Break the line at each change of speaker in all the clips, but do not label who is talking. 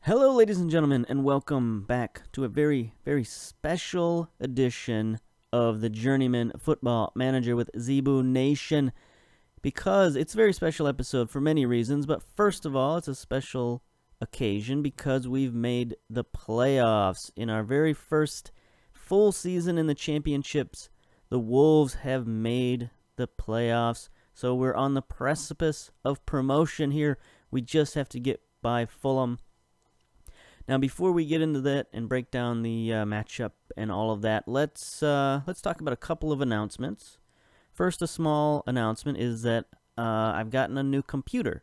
Hello, ladies and gentlemen, and welcome back to a very, very special edition of the Journeyman Football Manager with Zebu Nation, because it's a very special episode for many reasons. But first of all, it's a special occasion because we've made the playoffs. In our very first full season in the championships, the Wolves have made the playoffs. So we're on the precipice of promotion here. We just have to get by Fulham. Now, before we get into that and break down the matchup and all of that, let's talk about a couple of announcements. First, a small announcement is that I've gotten a new computer.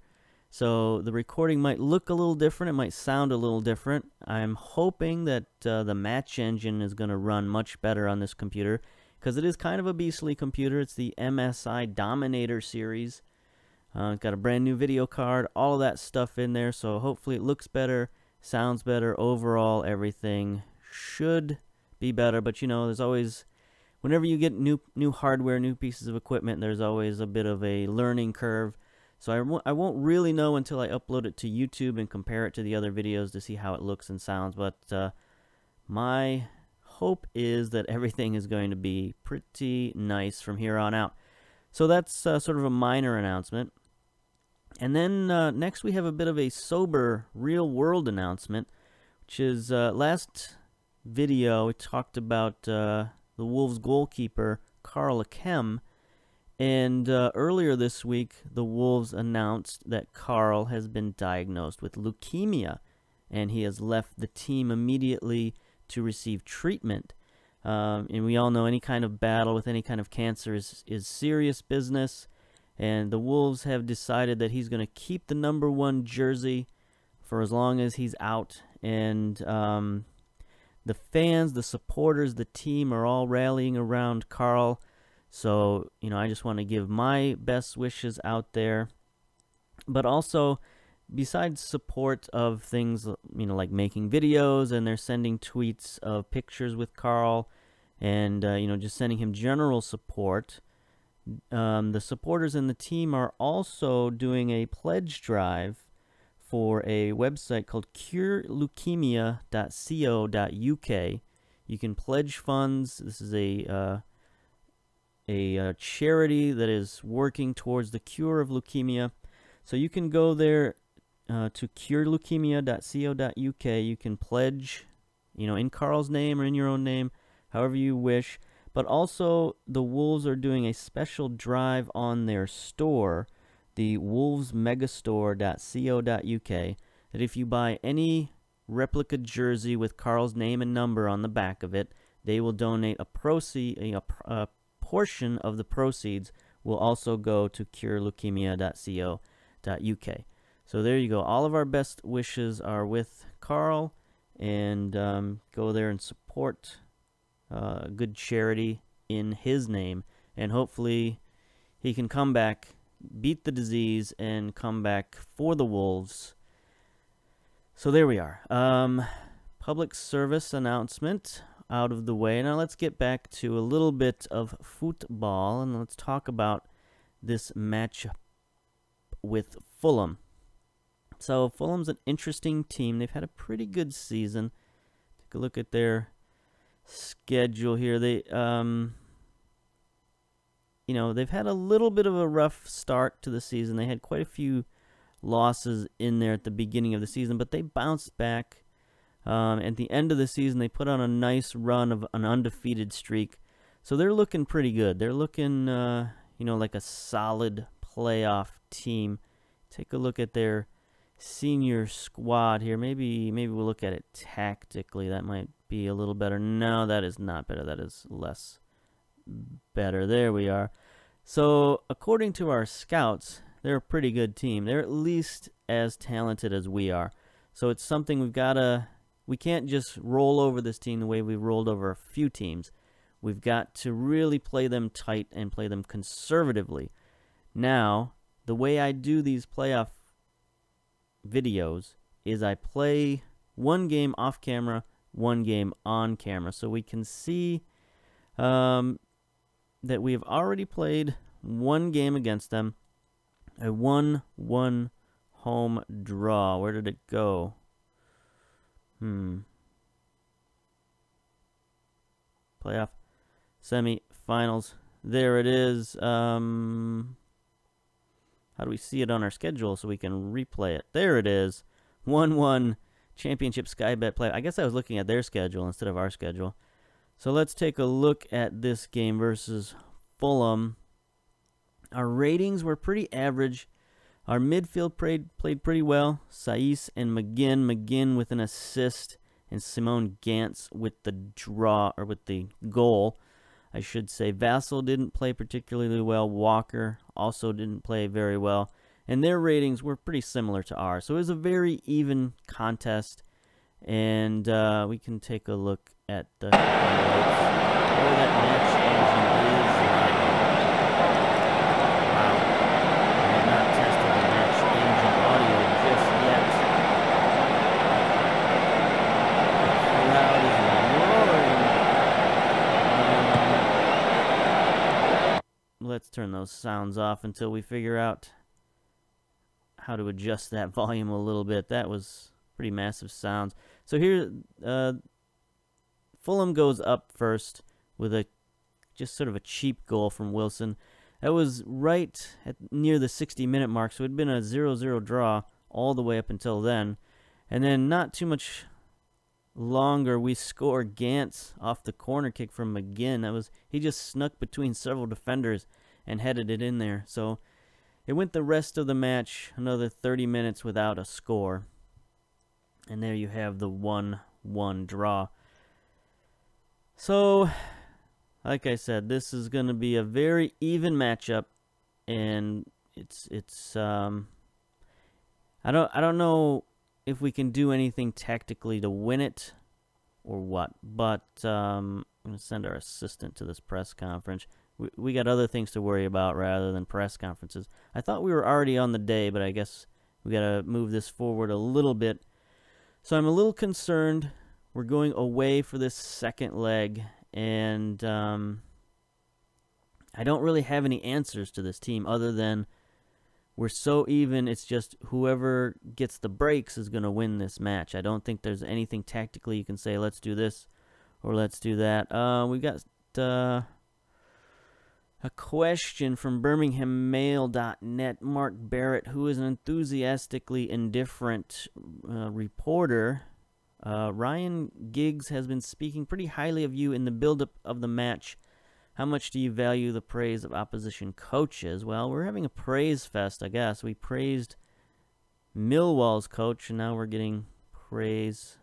So the recording might look a little different. It might sound a little different. I'm hoping that the match engine is going to run much better on this computer because it is kind of a beastly computer. It's the MSI Dominator series. It's got a brand new video card, all of that stuff in there. So hopefully it looks better. Sounds better. Overall, everything should be better. But, you know, there's always, whenever you get new hardware, new pieces of equipment, there's always a bit of a learning curve. So I won't really know until I upload it to YouTube and compare it to the other videos to see how it looks and sounds. But my hope is that everything is going to be pretty nice from here on out. So that's sort of a minor announcement. And then next we have a bit of a sober, real-world announcement, which is last video we talked about the Wolves goalkeeper, Carl Ikeme, and earlier this week the Wolves announced that Carl has been diagnosed with leukemia, and he has left the team immediately to receive treatment. And we all know any kind of battle with any kind of cancer is serious business. And the Wolves have decided that he's going to keep the #1 jersey for as long as he's out. And the fans, the supporters, the team are all rallying around Carl. So, you know, I just want to give my best wishes out there. But also, besides support of things, you know, like making videos, and they're sending tweets of pictures with Carl and, you know, just sending him general support. The supporters and the team are also doing a pledge drive for a website called cureleukemia.co.uk. You can pledge funds. This is a charity that is working towards the cure of leukemia. So you can go there to cureleukemia.co.uk. You can pledge, you know, in Carl's name or in your own name, however you wish. But also, the Wolves are doing a special drive on their store, the wolvesmegastore.co.uk, that if you buy any replica jersey with Carl's name and number on the back of it, they will donate a portion of the proceeds will also go to cureleukemia.co.uk. So there you go. All of our best wishes are with Carl, and go there and support a good charity in his name, and hopefully he can come back, beat the disease, and come back for the Wolves. So there we are. Public service announcement out of the way. Now let's get back to a little bit of football, and let's talk about this match with Fulham. So Fulham's an interesting team. They've had a pretty good season. Take a look at their schedule here. They you know, they've had a little bit of a rough start to the season. They had quite a few losses in there at the beginning of the season, but they bounced back. At the end of the season, they put on a nice run of an undefeated streak. So they're looking pretty good. They're looking you know, like a solid playoff team. Take a look at their senior squad here. Maybe we'll look at it tactically. That might be a little better. No, that is not better. That is less better. There we are. So according to our scouts, they're a pretty good team. They're at least as talented as we are. So it's something we can't just roll over this team the way we've rolled over a few teams. We've got to really play them tight and play them conservatively. Now, the way I do these playoff videos is I play one game off camera, one game on camera, so we can see that we have already played one game against them, a 1-1 home draw. Where did it go? Playoff semifinals. There it is. How do we see it on our schedule so we can replay it? There it is. 1-1 Championship Sky Bet play. I guess I was looking at their schedule instead of our schedule. So let's take a look at this game versus Fulham. Our ratings were pretty average. Our midfield played pretty well. Saiz and McGinn. McGinn with an assist, and Simone Gantz with the draw, or with the goal, I should say. Vassell didn't play particularly well. Walker also didn't play very well. And their ratings were pretty similar to ours. So it was a very even contest. And we can take a look at the highlights. Where that match engine is. Wow. I have not tested the match engine audio just yet. The crowd is roaring. Let's turn those sounds off until we figure out how to adjust that volume a little bit. That was pretty massive sounds. So here, Fulham goes up first with a just sort of a cheap goal from Wilson. That was right at near the 60-minute mark, so it had been a 0-0 draw all the way up until then. And then not too much longer, we score Gantz off the corner kick from McGinn. He just snuck between several defenders and headed it in there. So it went the rest of the match, another 30 minutes without a score. And there you have the 1-1 draw. So, like I said, this is going to be a very even matchup, and I don't know if we can do anything tactically to win it or what, but I'm going to send our assistant to this press conference. We got other things to worry about rather than press conferences. I thought we were already on the day, but I guess we got to move this forward a little bit. So I'm a little concerned. We're going away for this second leg, and I don't really have any answers to this team other than we're so even. It's just whoever gets the breaks is going to win this match. I don't think there's anything tactically you can say, let's do this or let's do that. We got a question from BirminghamMail.net. Mark Barrett, who is an enthusiastically indifferent reporter. Ryan Giggs has been speaking pretty highly of you in the build-up of the match. How much do you value the praise of opposition coaches? Well, we're having a praise fest, I guess. We praised Millwall's coach, and now we're getting praise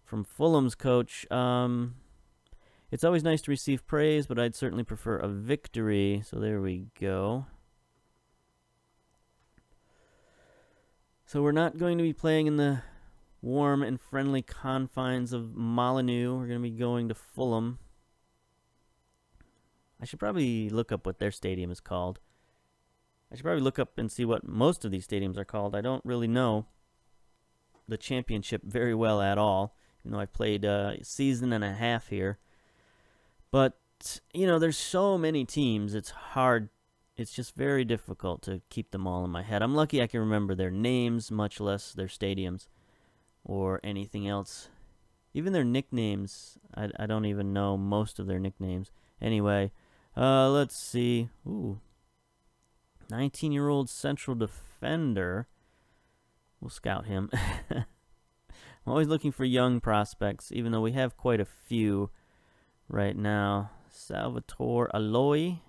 from Fulham's coach. It's always nice to receive praise, but I'd certainly prefer a victory. So there we go. So we're not going to be playing in the warm and friendly confines of Molineux. We're going to be going to Fulham. I should probably look up what their stadium is called. I should probably look up and see what most of these stadiums are called. I don't really know the championship very well at all. You know, I played a season and a half here. But, you know, there's so many teams, it's hard. It's just very difficult to keep them all in my head. I'm lucky I can remember their names, much less their stadiums or anything else. Even their nicknames, I don't even know most of their nicknames. Anyway, let's see. Ooh, 19-year-old central defender. We'll scout him. I'm always looking for young prospects, even though we have quite a few right now. Salvatore Aloy,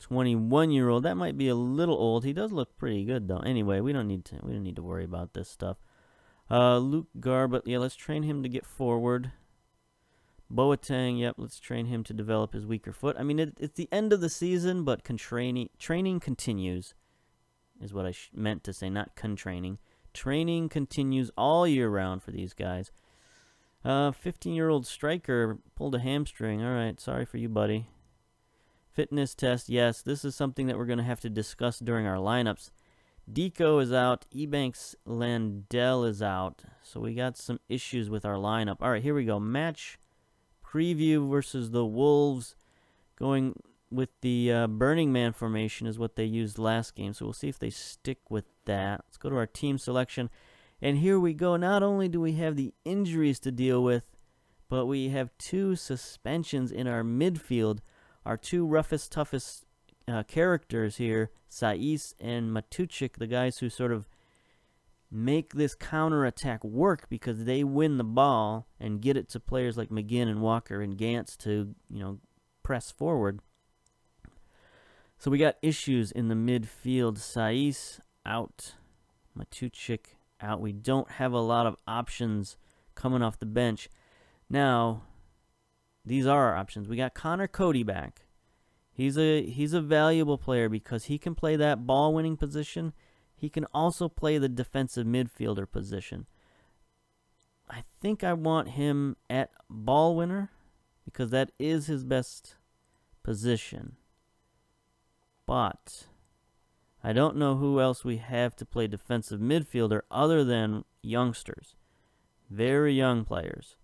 21-year-old. That might be a little old. He does look pretty good though. Anyway, we don't need to worry about this stuff. Luke Garbutt, yeah, let's train him to get forward. Boateng, yep, let's train him to develop his weaker foot. I mean, it's the end of the season, but training continues, is what I meant to say, not training. Training continues all year round for these guys. 15-year-old striker pulled a hamstring. All right, sorry for you, buddy. Fitness test, yes, this is something that we're going to have to discuss during our lineups. Deco is out. Ebanks Landell is out. So we got some issues with our lineup. All right, here we go. Match preview versus the Wolves. Going with the Burning Man formation is what they used last game. So we'll see if they stick with that. Let's go to our team selection. And here we go. Not only do we have the injuries to deal with, but we have 2 suspensions in our midfield. Our 2 roughest, toughest characters here, Saiz and Matuchik, the guys who sort of make this counterattack work because they win the ball and get it to players like McGinn and Walker and Gantz to, press forward. So we got issues in the midfield. Saiz out, Matuchik out. We don't have a lot of options coming off the bench. Now, these are our options. We got Connor Cody back. He's a valuable player because he can play that ball-winning position. He can also play the defensive midfielder position. I think I want him at ball winner because that is his best position. But I don't know who else we have to play defensive midfielder other than youngsters. Very young players.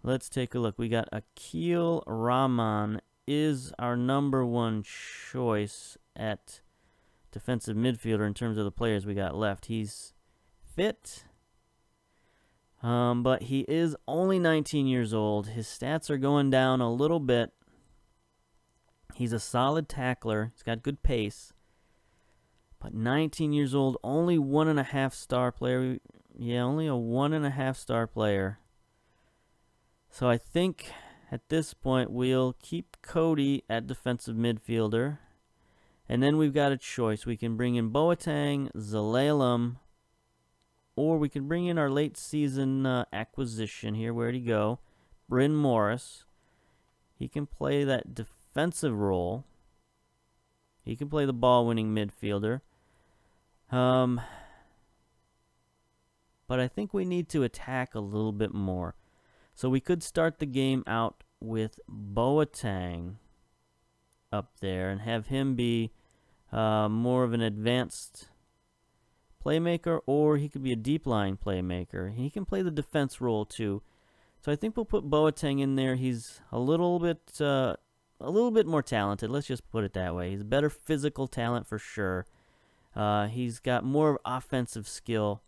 Let's take a look. We got Akil Rahman is our number 1 choice at defensive midfielder in terms of the players we got left. He's fit, but he is only 19 years old. His stats are going down a little bit. He's a solid tackler. He's got good pace. But 19 years old, only 1.5 star player. Yeah, only a 1.5 star player. So I think at this point we'll keep Cody at defensive midfielder. And then we've got a choice. We can bring in Boateng, Zelalem, or we can bring in our late season acquisition here. Where'd he go? Bryn Morris. He can play that defensive role. He can play the ball-winning midfielder. But I think we need to attack a little bit more. So we could start the game out with Boateng up there and have him be more of an advanced playmaker, or he could be a deep-lying playmaker. He can play the defense role too. So I think we'll put Boateng in there. He's a little bit more talented. Let's just put it that way. He's a better physical talent for sure. He's got more offensive skill.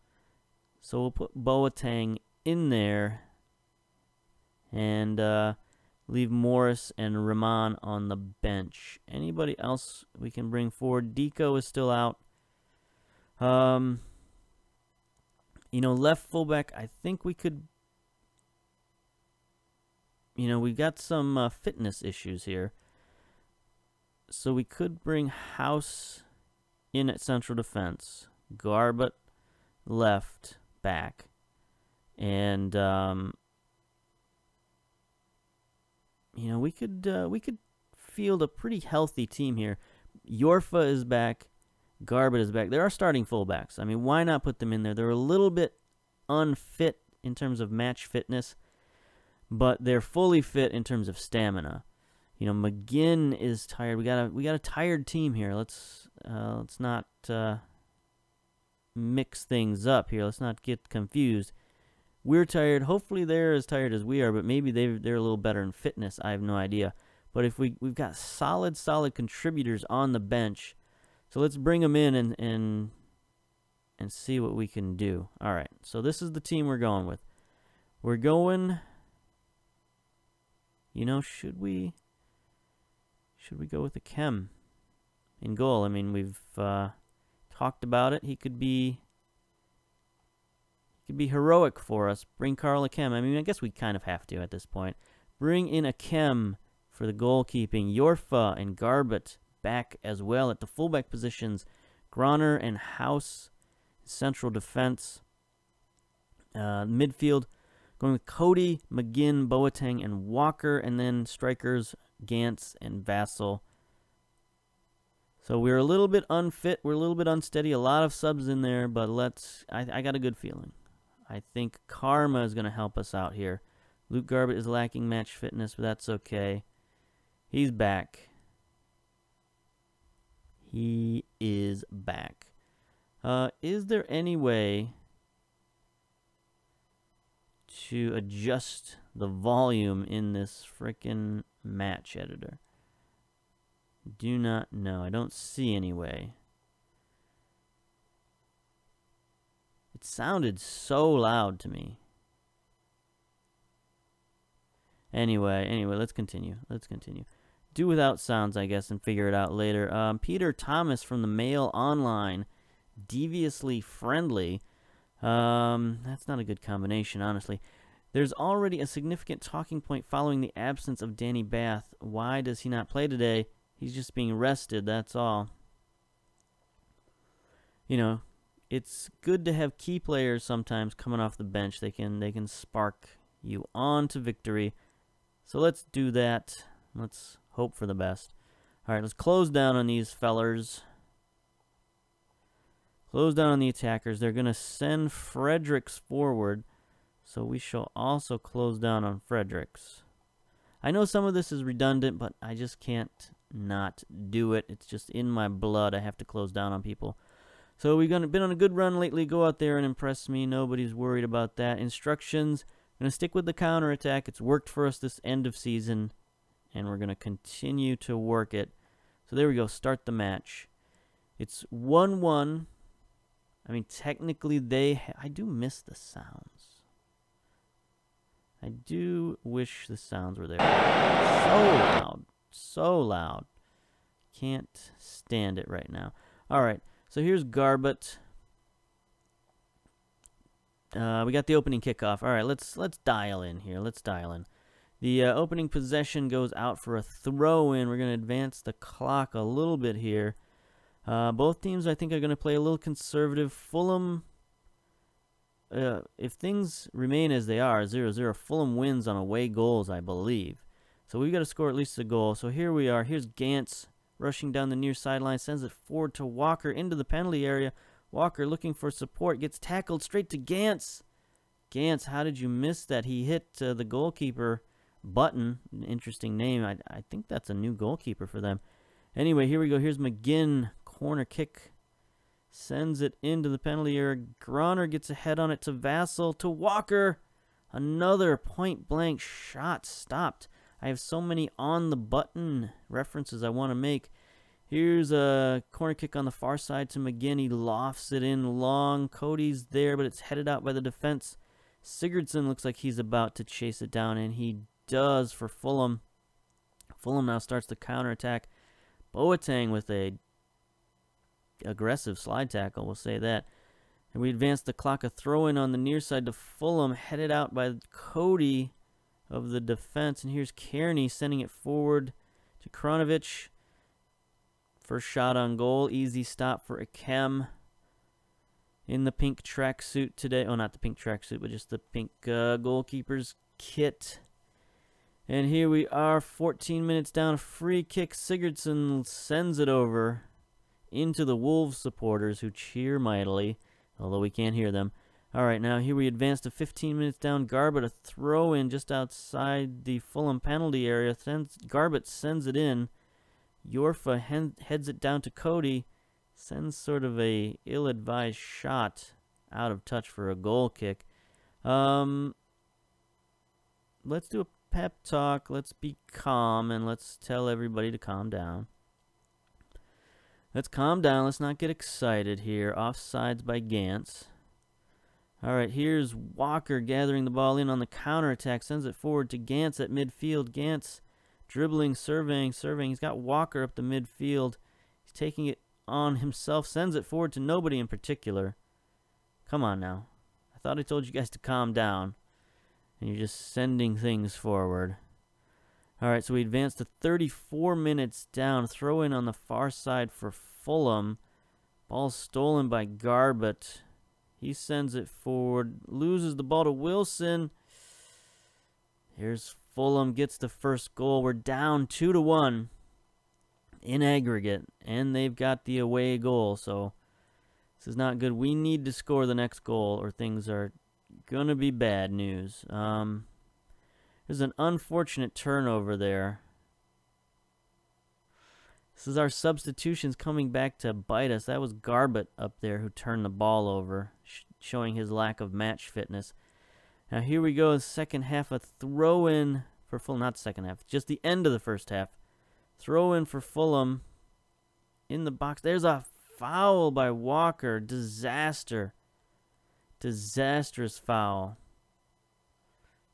So we'll put Boateng in there and leave Morris and Rahman on the bench. Anybody else we can bring forward? Deco is still out. Left fullback, I think we could... we've got some fitness issues here. So we could bring House in at central defense. Garbett left back. And, we could field a pretty healthy team here. Yorfa is back. Garbett is back. There are starting fullbacks. I mean, why not put them in there? They're a little bit unfit in terms of match fitness, but they're fully fit in terms of stamina. McGinn is tired. We got a tired team here. Let's not mix things up here. Let's not get confused. We're tired. Hopefully they're as tired as we are, but maybe they're a little better in fitness. I have no idea. But if we've got solid contributors on the bench, so let's bring them in and see what we can do. All right. So this is the team we're going with. We're going. Should we go with Ikeme in goal? I mean, we've talked about it. He could be heroic for us. Bring Carl Ikeme. I mean, I guess we kind of have to at this point. Bring in Ikeme for the goalkeeping. Yorfa and Garbett back as well at the fullback positions. Groner and House, central defense. Midfield, going with Cody, McGinn, Boateng, and Walker, and then strikers, Gantz and Vassell. So we're a little bit unfit. We're a little bit unsteady. A lot of subs in there, but I got a good feeling. I think Karma is going to help us out here. Luke Garbett is lacking match fitness, but that's okay. He's back. He is back. Is there any way to adjust the volume in this frickin' match editor? Do not know. I don't see any way. It sounded so loud to me. Anyway, let's continue. Do without sounds, I guess, and figure it out later. Peter Thomas from the Mail Online, deviously friendly. That's not a good combination, honestly. There's already a significant talking point following the absence of Danny Bath. Why does he not play today? He's just being rested, that's all. You know, it's good to have key players sometimes coming off the bench. They can spark you on to victory. So let's do that. Let's hope for the best. All right, let's close down on these fellers. Close down on the attackers. They're going to send Fredericks forward. So we shall also close down on Fredericks. I know some of this is redundant, but I just can't not do it. It's just in my blood. I have to close down on people. So we've been on a good run lately. Go out there and impress me. Nobody's worried about that. Instructions. I'm going to stick with the counterattack. It's worked for us this end of season, and we're going to continue to work it. So there we go. Start the match. It's 1-1. I mean, technically, I do miss the sounds. I do wish the sounds were there. So loud. So loud. Can't stand it right now. All right. So here's Garbett. We got the opening kickoff. All right. Let's dial in here. Let's dial in. The opening possession goes out for a throw-in. We're going to advance the clock a little bit here. Both teams, I think, are going to play a little conservative. Fulham... if things remain as they are, 0-0, Fulham wins on away goals, I believe. So we've got to score at least a goal. So here we are. Here's Gantz rushing down the near sideline, sends it forward to Walker into the penalty area. Walker looking for support, gets tackled straight to Gantz. Gantz, how did you miss that? He hit the goalkeeper Button. Interesting name. I think that's a new goalkeeper for them. Anyway, here we go. Here's McGinn. Corner kick. Sends it into the penalty area. Groner gets a head on it to Vassell, to Walker. Another point-blank shot stopped. I have so many on-the-button references I want to make. Here's a corner kick on the far side to McGinn. He lofts it in long. Cody's there, but it's headed out by the defense. Sigurdsson looks like he's about to chase it down, and he does for Fulham. Fulham now starts the counterattack. Boateng with a aggressive slide tackle, we'll say that. And we advance the clock. A throw-in on the near side to Fulham, headed out by Cody of the defense. And here's Kearney sending it forward to Kronovic. First shot on goal. Easy stop for Ikeme in the pink tracksuit today. Oh, not the pink tracksuit, but just the pink goalkeeper's kit. And here we are, 14 minutes down. Free kick. Sigurdsson sends it over into the Wolves supporters who cheer mightily, although we can't hear them. All right, now here we advance to 15 minutes down. Garbett, a throw-in just outside the Fulham penalty area. Garbett sends it in. Yorfa heads it down to Cody. Sends sort of a ill-advised shot out of touch for a goal kick. Let's do a pep talk. Let's be calm, and let's tell everybody to calm down. Let's calm down. Let's not get excited here. Offsides by Gantz. All right, here's Walker gathering the ball in on the counterattack. Sends it forward to Gantz at midfield. Gantz dribbling, surveying. He's got Walker up the midfield. He's taking it on himself. Sends it forward to nobody in particular. Come on now. I thought I told you guys to calm down. And you're just sending things forward. All right, so we advance to 34 minutes down. Throw in on the far side for Fulham. Ball stolen by Garbett. He sends it forward. Loses the ball to Wilson. Here's Fulham. Gets the first goal. We're down 2-1 in aggregate. And they've got the away goal. So this is not good. We need to score the next goal or things are going to be bad news. There's an unfortunate turnover there. This is our substitutions coming back to bite us. That was Garbett up there who turned the ball over, showing his lack of match fitness. Now here we go, second half, a throw-in for Fulham. Not second half, just the end of the first half. Throw-in for Fulham in the box. There's a foul by Walker. Disaster. Disastrous foul.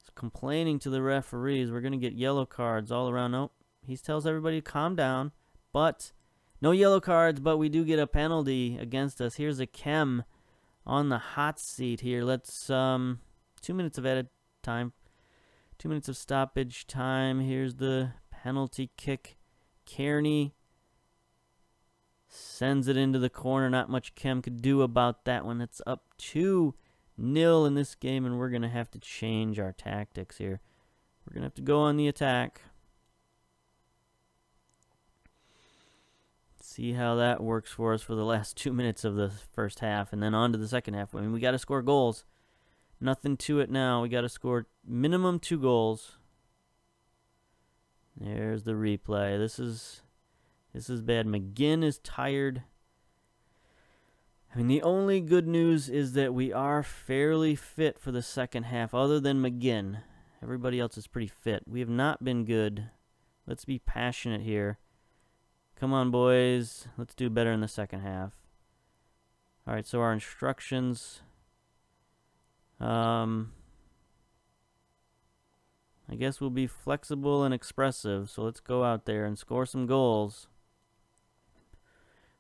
It's complaining to the referees. We're going to get yellow cards all around. Nope. He tells everybody to calm down. But no yellow cards, but we do get a penalty against us. Here's Ikeme on the hot seat here. Let's 2 minutes of added time. 2 minutes of stoppage time. Here's the penalty kick. Kearney sends it into the corner. Not much Ikeme could do about that one. It's up 2-0 in this game, and we're going to have to change our tactics here. We're going to have to go on the attack. See how that works for us for the last 2 minutes of the first half, and then on to the second half. I mean, we got to score goals. Nothing to it now. We got to score minimum 2 goals. There's the replay. This is bad. McGinn is tired. I mean, the only good news is that we are fairly fit for the second half, other than McGinn. Everybody else is pretty fit. We have not been good. Let's be passionate here. Come on, boys. Let's do better in the second half. All right, so our instructions. I guess we'll be flexible and expressive, so let's go out there and score some goals.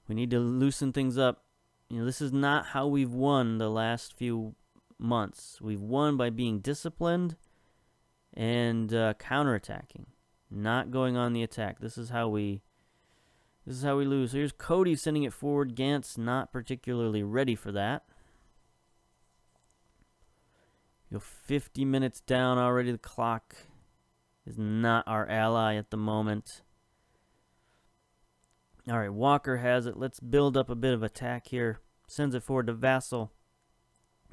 We need to loosen things up. You know, this is not how we've won the last few months. We've won by being disciplined and counterattacking, not going on the attack. This is how we lose. So here's Cody sending it forward. Gant's not particularly ready for that. Go 50 minutes down already. The clock is not our ally at the moment. All right, Walker has it. Let's build up a bit of attack here. Sends it forward to Vassell.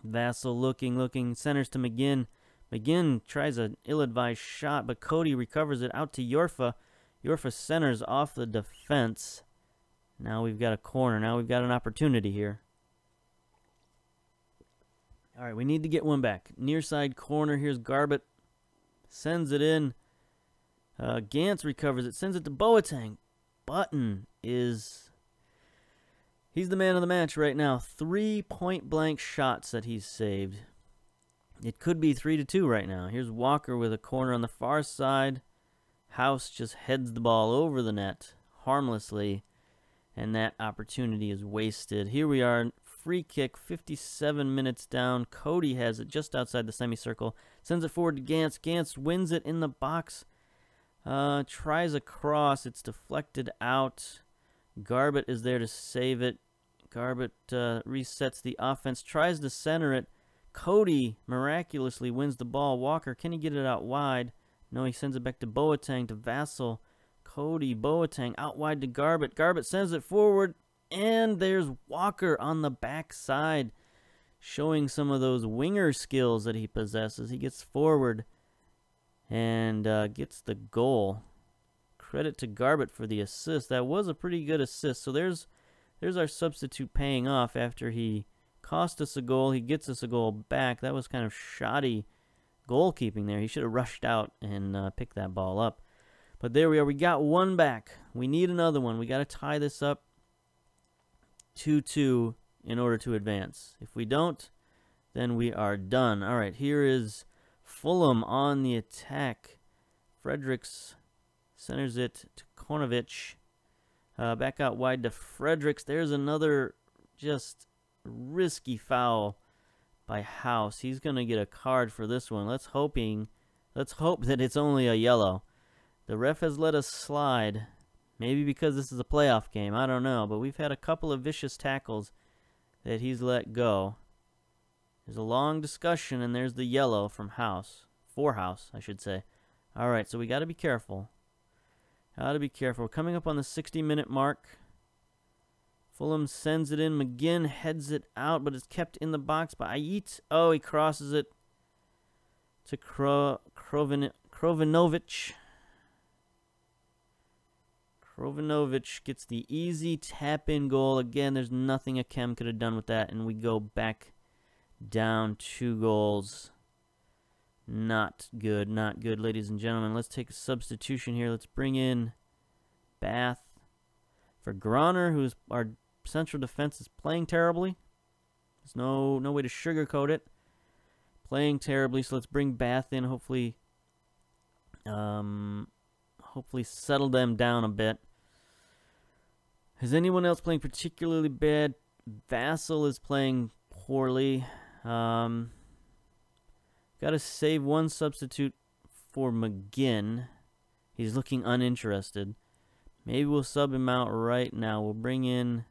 Vassell looking, centers to McGinn. McGinn tries an ill-advised shot, but Cody recovers it out to Yorfa. Yorfa centers off the defense. Now we've got a corner. Now we've got an opportunity here. All right, we need to get one back. Near side corner. Here's Garbett. Sends it in. Gantz recovers it. Sends it to Boateng. Button is... He's the man of the match right now. 3 point-blank shots that he's saved. It could be 3-2 right now. Here's Walker with a corner on the far side. House just heads the ball over the net harmlessly, and that opportunity is wasted. Here we are. Free kick, 57 minutes down. Cody has it just outside the semicircle. Sends it forward to Gantz. Gantz wins it in the box. Tries a cross. It's deflected out. Garbett is there to save it. Garbett resets the offense. Tries to center it. Cody miraculously wins the ball. Walker, can he get it out wide? No, he sends it back to Boateng, to Vassell. Cody, Boateng, out wide to Garbett. Garbett sends it forward. And there's Walker on the backside, showing some of those winger skills that he possesses. He gets forward and gets the goal. Credit to Garbett for the assist. That was a pretty good assist. So there's our substitute paying off after he cost us a goal. He gets us a goal back. That was kind of shoddy goalkeeping there. He should have rushed out and picked that ball up. But there we are. We got one back. We need another one. We got to tie this up 2-2 in order to advance. If we don't, then we are done. All right, here is Fulham on the attack. Fredericks centers it to Kornovic. Back out wide to Fredericks. There's another just risky foul by House. He's going to get a card for this one. Let's hope that it's only a yellow. The ref has let us slide. Maybe because this is a playoff game. I don't know. But we've had a couple of vicious tackles that he's let go. There's a long discussion, and there's the yellow from House. For House, I should say. All right, so we got to be careful. Got to be careful. We're coming up on the 60-minute mark. Fulham sends it in. McGinn heads it out, but it's kept in the box by Ait. Oh, he crosses it to Krovinovic. Krovinovic gets the easy tap-in goal. Again, there's nothing Ikeme could have done with that, and we go back down 2 goals. Not good, not good, ladies and gentlemen. Let's take a substitution here. Let's bring in Bath for Groner, who's our central defense is playing terribly. There's no way to sugarcoat it. Playing terribly, so let's bring Bath in. Hopefully settle them down a bit. Is anyone else playing particularly bad? Vassal is playing poorly. Got to save one substitute for McGinn. He's looking uninterested. Maybe we'll sub him out right now. We'll bring in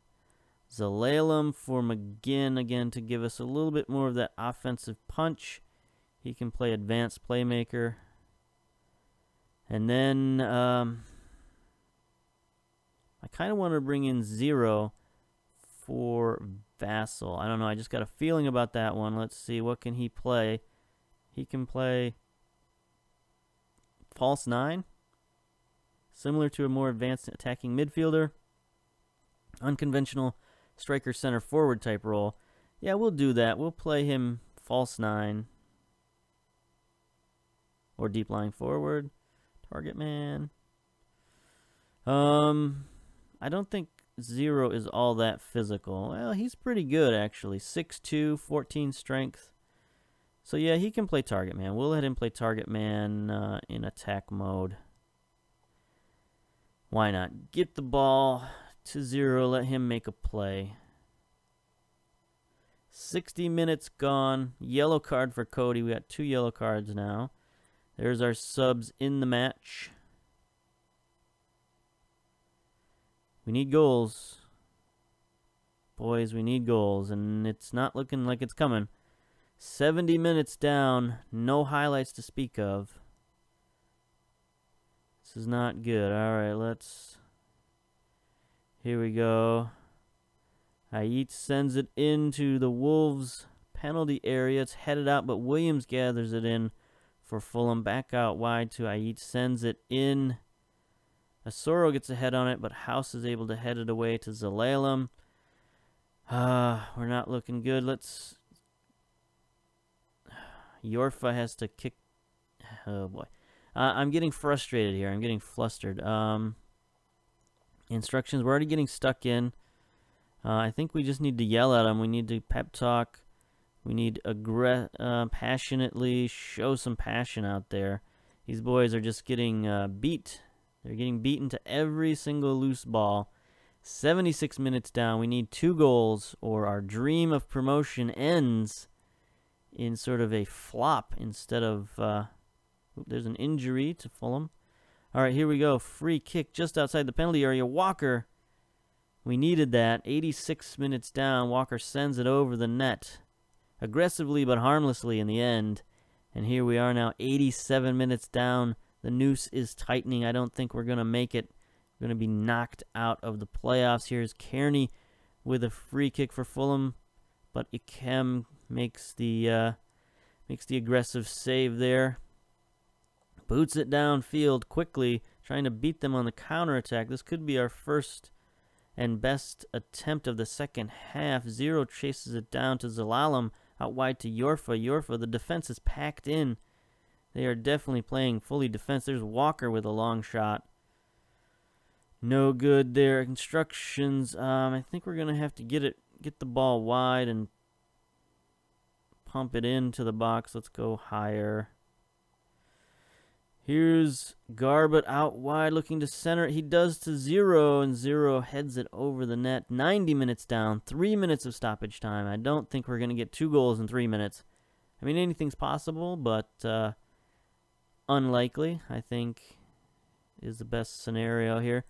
Zelalem for McGinn again to give us a little bit more of that offensive punch. He can play advanced playmaker. And then I kind of want to bring in Zero for Vassal. I don't know. I just got a feeling about that one. Let's see. What can he play? He can play false 9. Similar to a more advanced attacking midfielder. Unconventional striker center forward type role. Yeah, we'll do that. We'll play him false 9. Or deep lying forward. Target man. I don't think Zero is all that physical. Well, he's pretty good, actually. 6'2", 14 strength. So, yeah, he can play target man. We'll let him play target man in attack mode. Why not? Get the ball to Zero. Let him make a play. 60 minutes gone. Yellow card for Cody. We got 2 yellow cards now. There's our subs in the match. We need goals. Boys, we need goals. And it's not looking like it's coming. 70 minutes down. No highlights to speak of. This is not good. Alright, let's... Here we go. Ait sends it into the Wolves penalty area. It's headed out, but Williams gathers it in for Fulham. Back out wide to Ait. Sends it in. Asoro gets a head on it, but House is able to head it away to Zelalem. We're not looking good. Let's... Yorfa has to kick... Oh, boy. I'm getting frustrated here. I'm getting flustered. Instructions. We're already getting stuck in. I think we just need to yell at them. We need to pep talk. We need passionately show some passion out there. These boys are just getting beat. They're getting beaten to every single loose ball. 76 minutes down. We need 2 goals or our dream of promotion ends in sort of a flop instead of... there's an injury to Fulham. All right, here we go. Free kick just outside the penalty area. Walker. We needed that. 86 minutes down. Walker sends it over the net. Aggressively but harmlessly in the end. And here we are now, 87 minutes down. The noose is tightening. I don't think we're going to make it. We're going to be knocked out of the playoffs. Here's Kearney with a free kick for Fulham. But Ikeme makes the aggressive save there. Boots it downfield quickly, trying to beat them on the counterattack. This could be our first and best attempt of the second half. Zero chases it down to Zelalem, out wide to Yorfa. Yorfa, the defense is packed in. They are definitely playing fully defense. There's Walker with a long shot. No good there. Instructions. I think we're going to have to get the ball wide and pump it into the box. Let's go higher. Here's Garbett out wide looking to center. He does to Zero, and Zero heads it over the net. 90 minutes down. 3 minutes of stoppage time. I don't think we're going to get 2 goals in 3 minutes. I mean, anything's possible, but unlikely, I think, is the best scenario here.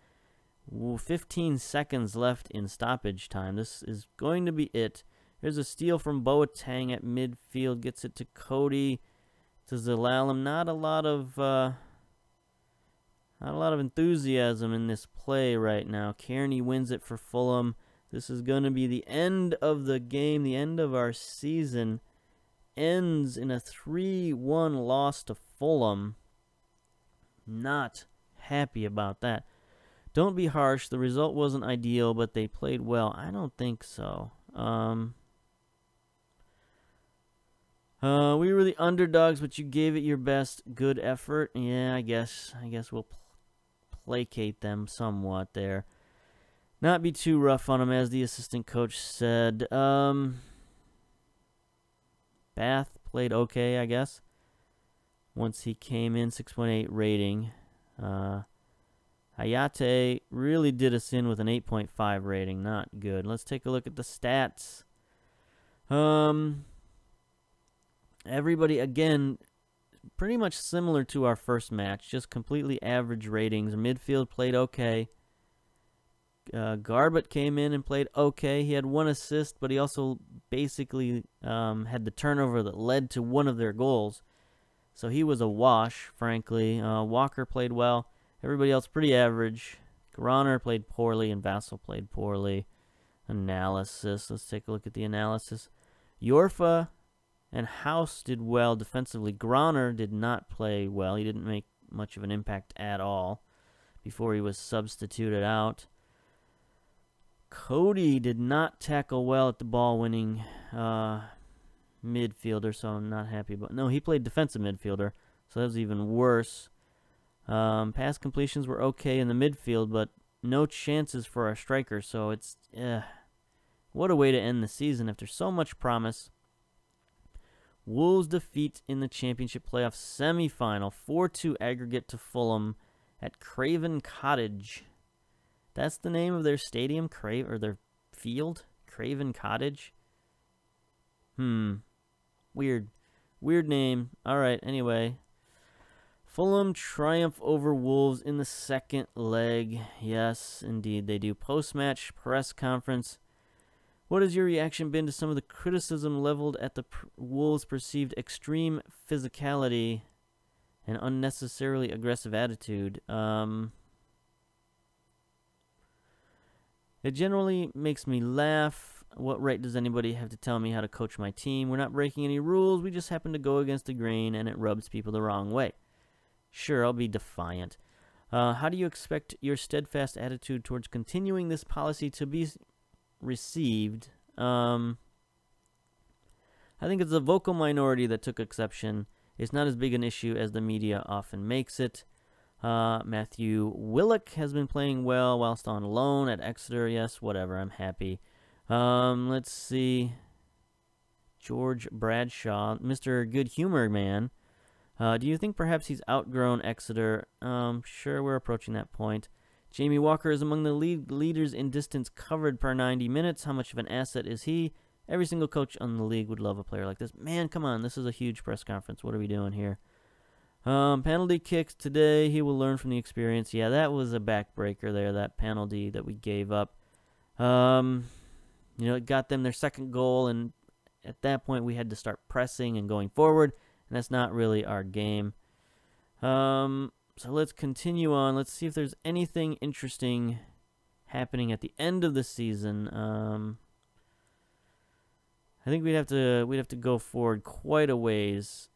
15 seconds left in stoppage time. This is going to be it. Here's a steal from Boateng at midfield. Gets it to Cody. To Zelalem. Not a lot of enthusiasm in this play right now. Kearney wins it for Fulham. This is going to be the end of the game, the end of our season. Ends in a 3-1 loss to Fulham. Not happy about that. Don't be harsh. The result wasn't ideal, but they played well. I don't think so. We were the underdogs, but you gave it your best. Good effort. Yeah, I guess we'll placate them somewhat there. Not be too rough on them, as the assistant coach said. Bath played okay, I guess. Once he came in, 6.8 rating. Hayate really did us in with an 8.5 rating. Not good. Let's take a look at the stats. Everybody, again, pretty much similar to our first match. Just completely average ratings. Midfield played okay. Garbett came in and played okay. He had 1 assist, but he also basically had the turnover that led to one of their goals. So he was a wash, frankly. Walker played well. Everybody else pretty average. Groner played poorly and Vassell played poorly. Analysis. Let's take a look at the analysis. Yorfa and House did well defensively. Groner did not play well. He didn't make much of an impact at all before he was substituted out. Cody did not tackle well at the ball-winning midfielder, so I'm not happy about. No, he played defensive midfielder, so that was even worse. Pass completions were okay in the midfield, but no chances for our striker, so it's what a way to end the season after so much promise. Wolves defeat in the championship playoff semifinal, 4-2 aggregate to Fulham at Craven Cottage. That's the name of their stadium, or their field, Craven Cottage. Weird name. All right, anyway. Fulham triumph over Wolves in the second leg. Yes, indeed they do. Post-match press conference. What has your reaction been to some of the criticism leveled at the Wolves' perceived extreme physicality and unnecessarily aggressive attitude? It generally makes me laugh. What right does anybody have to tell me how to coach my team? We're not breaking any rules. We just happen to go against the grain, and it rubs people the wrong way. Sure, I'll be defiant. How do you expect your steadfast attitude towards continuing this policy to be received? I think it's a vocal minority that took exception. It's not as big an issue as the media often makes it. Matthew Willock has been playing well whilst on loan at Exeter. Yes, whatever, I'm happy. Let's see. George Bradshaw, Mr. Good Humor Man. Do you think perhaps he's outgrown Exeter? Sure, we're approaching that point. Jamie Walker is among the leaders in distance covered per 90 minutes. How much of an asset is he? Every single coach on the league would love a player like this. Man, come on, this is a huge press conference. What are we doing here? Penalty kicks today. He will learn from the experience. Yeah, that was a backbreaker there, that penalty that we gave up. It got them their second goal, and at that point we had to start pressing and going forward, and that's not really our game. So let's continue on. Let's see if there's anything interesting happening at the end of the season. I think we'd have to go forward quite a ways.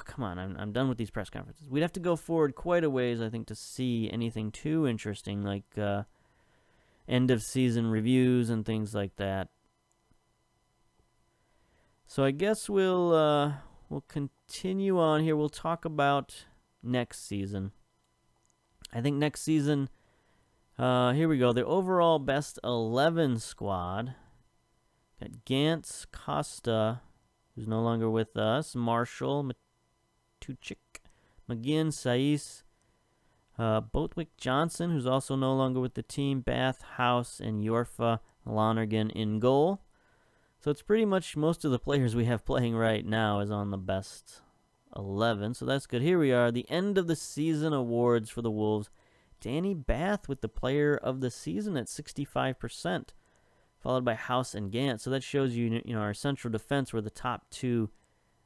Come on, I'm done with these press conferences. We'd have to go forward quite a ways, I think, to see anything too interesting, like end of season reviews and things like that. So I guess we'll continue on here. We'll talk about next season. I think next season, here we go. The overall best 11 squad. Got Gantz, Costa, who's no longer with us, Marshall, Matuchik, McGinn, Saiz, Boatwick Johnson, who's also no longer with the team, Bath, House, and Yorfa Lonergan in goal. So it's pretty much most of the players we have playing right now is on the best 11, so that's good. Here we are, the end of the season awards for the Wolves. Danny Bath with the player of the season at 65%, followed by House and Gant. So that shows you, our central defense were the top two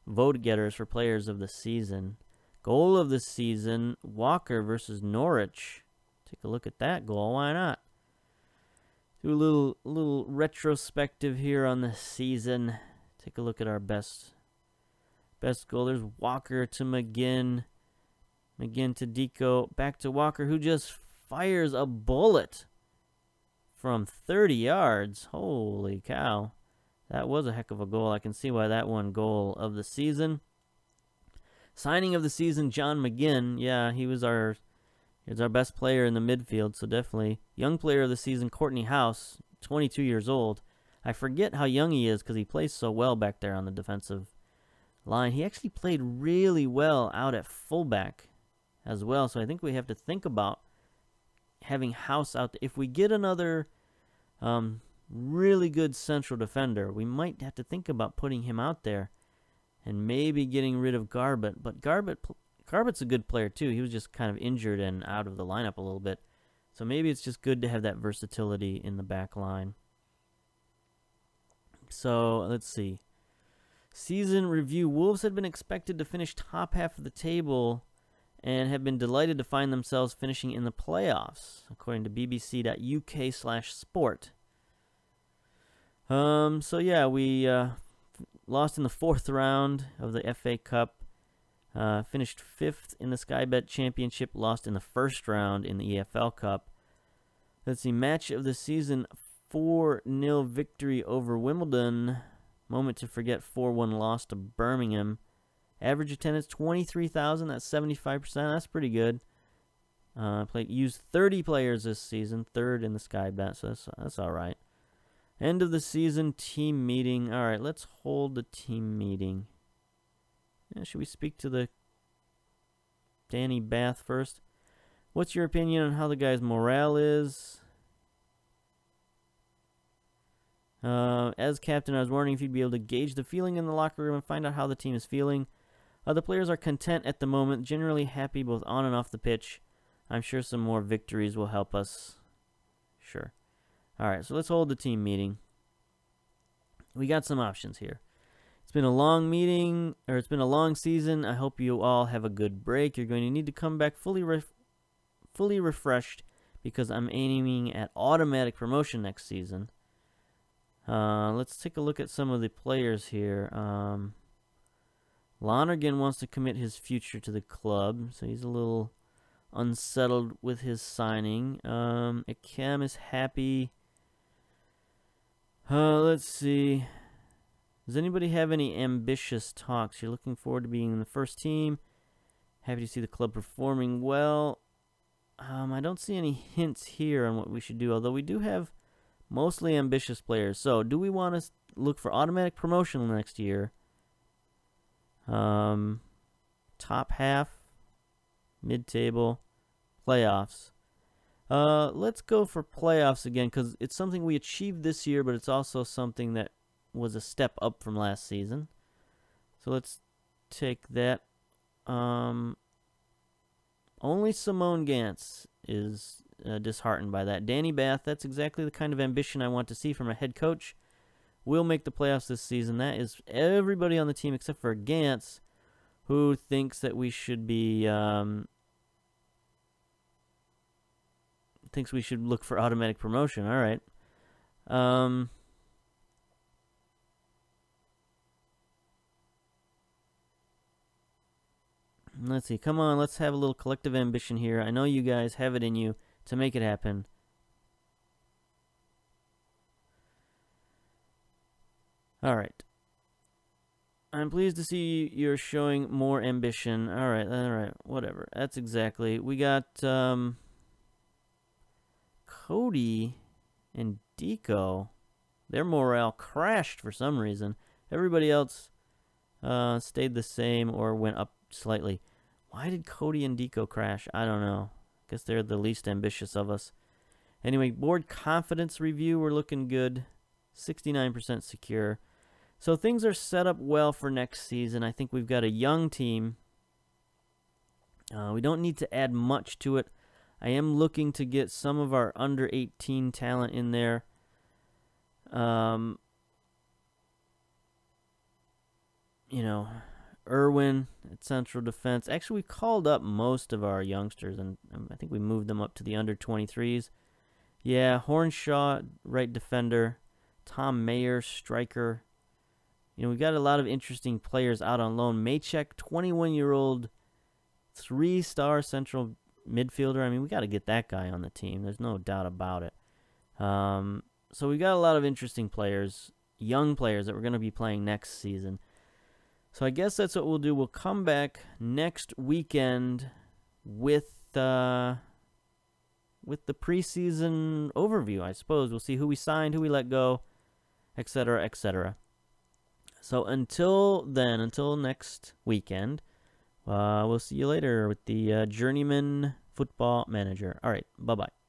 vote getters for players of the season. Goal of the season, Walker versus Norwich. Take a look at that goal. Why not? Do a little retrospective here on the season. Take a look at our best goal. There's Walker to McGinn. McGinn to Deco. Back to Walker, who just fires a bullet from 30 yards. Holy cow. That was a heck of a goal. I can see why that won goal of the season. Signing of the season, John McGinn. Yeah, he was our best player in the midfield, so definitely. Young player of the season, Courtney House. 22 years old. I forget how young he is because he plays so well back there on the defensive line. He actually played really well out at fullback as well. So I think we have to think about having House out there. If we get another really good central defender, we might have to think about putting him out there and maybe getting rid of Garbett. But Garbett's a good player too. He was just kind of injured and out of the lineup a little bit. So maybe it's just good to have that versatility in the back line. So let's see. Season review. Wolves had been expected to finish top half of the table and have been delighted to find themselves finishing in the playoffs, according to bbc.uk/sport. So yeah, we lost in the 4th round of the FA Cup. Finished 5th in the Sky Bet Championship, lost in the 1st round in the EFL Cup. Let's see, match of the season, 4-0 victory over Wimbledon. Moment to forget, 4-1 loss to Birmingham. Average attendance, 23,000, that's 75%, that's pretty good. Used 30 players this season, 3rd in the Sky Bet, so that's all right. End of the season team meeting. All right, let's hold the team meeting. Yeah, should we speak to the Danny Bath first? What's your opinion on how the guy's morale is? As captain, I was wondering if you'd be able to gauge the feeling in the locker room and find out how the team is feeling. The players are content at the moment, generally happy both on and off the pitch. I'm sure some more victories will help us. Sure. All right, so let's hold the team meeting. We got some options here. It's been a long meeting, or it's been a long season. I hope you all have a good break. You're going to need to come back fully refreshed because I'm aiming at automatic promotion next season. Let's take a look at some of the players here. Lonergan wants to commit his future to the club, so he's a little unsettled with his signing. Ikeme is happy. Let's see. Does anybody have any ambitious talks? You're looking forward to being in the first team. Happy to see the club performing well. I don't see any hints here on what we should do, although we do have mostly ambitious players. So, do we want to look for automatic promotion next year? Top half, mid-table, playoffs. Let's go for playoffs again, because it's something we achieved this year, but it's also something that was a step up from last season. So let's take that. Only Simone Gantz is disheartened by that. Danny Bath, that's exactly the kind of ambition I want to see from a head coach. We'll make the playoffs this season. That is everybody on the team except for Gantz, who thinks that we should be thinks we should look for automatic promotion. All right. Let's see. Come on, let's have a little collective ambition here. I know you guys have it in you to make it happen. All right. I'm pleased to see you're showing more ambition. All right, whatever. That's exactly. We got Cody and Deco. Their morale crashed for some reason. Everybody else stayed the same or went up slightly. Why did Cody and Deco crash? I don't know. Guess they're the least ambitious of us. Anyway, board confidence review. We're looking good. 69% secure. So things are set up well for next season. I think we've got a young team. We don't need to add much to it. I am looking to get some of our under 18 talent in there. Irwin at central defense. Actually, we called up most of our youngsters, and I think we moved them up to the under 23s. Yeah, Hornshaw, right defender. Tom Mayer, striker. We've got a lot of interesting players out on loan. Maychek, 21-year-old, 3-star central midfielder. I mean, we got to get that guy on the team. There's no doubt about it. So we got a lot of interesting players, young players that we're going to be playing next season. So I guess that's what we'll do. We'll come back next weekend with with the preseason overview, I suppose. We'll see who we signed, who we let go, etc., etc. So until then, until next weekend, we'll see you later with the Journeyman Football Manager. All right, bye-bye.